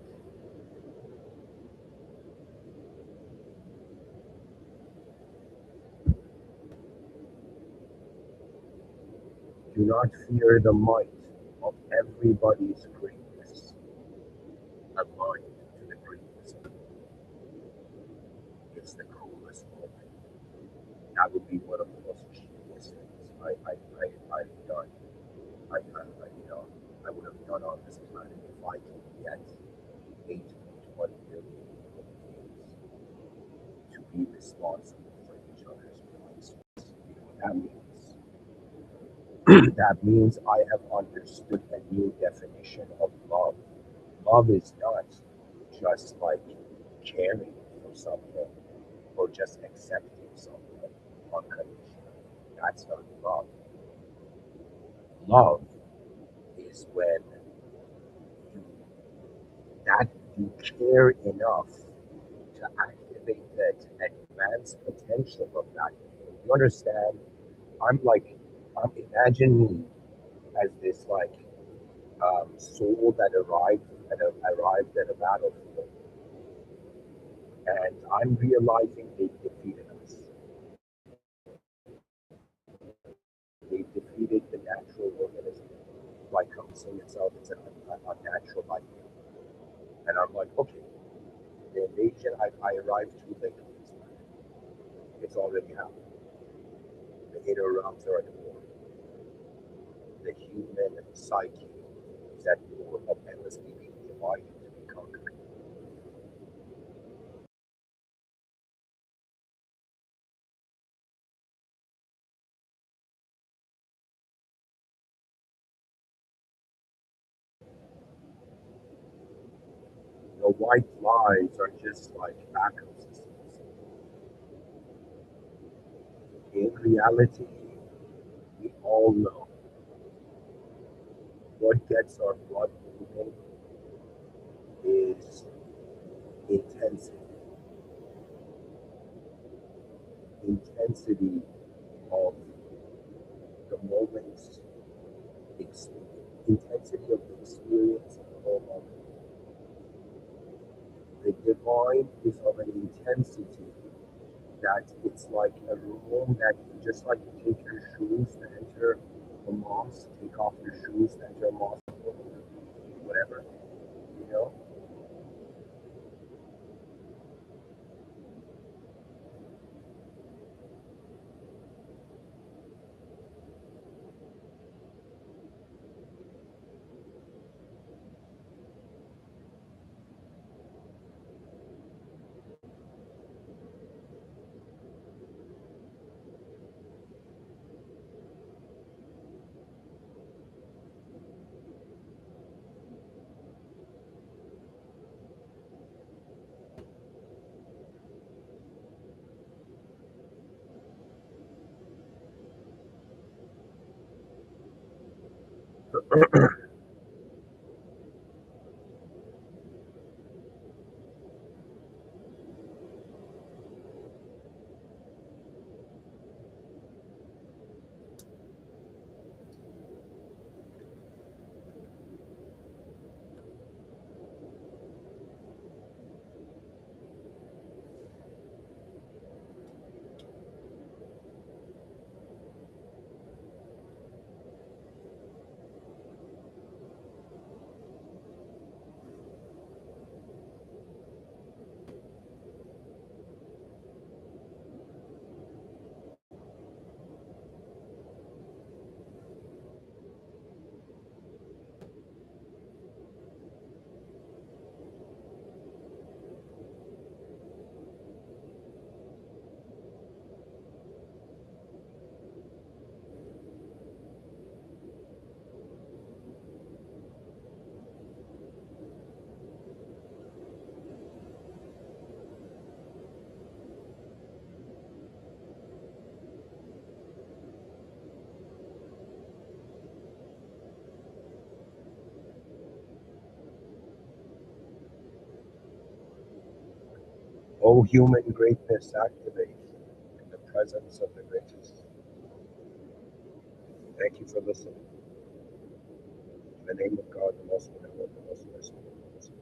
Do not fear the might of everybody's greatness. Aligned to the greatness. It's the coolest moment. That would be one of the most genius things I've done. I would have done on this planet if I could get 8.1 billion human beings to be responsible for each other's blind. You know what that means? That means I have understood a new definition of love. Love is not just like caring for something or just accepting something unconditionally. That's not love. Love is when you that you care enough to activate that advanced potential of that thing. You understand? I'm like, imagine me as this like soul that arrived at a battlefield, and I'm realizing they've defeated us. They've defeated the natural organism, like counseling itself. It's an unnatural life. And I'm like, okay, the invasion, I arrived too late on this planet. It's already happened. The inner realms are at war. The human psyche is at war of endlessly being divided to be conquered. The white lies are just like backup systems. In reality, we all know what gets our blood moving is intensity. Intensity of the moment's experience. intensity of the experience of the whole moment. The divine is of an intensity that it's like a room that just like you take your shoes to enter a mosque, take off your shoes to enter a mosque, whatever, you know? O human greatness, activate in the presence of the greatest. Thank you for listening. In the name of God, the most benevolent, the most merciful.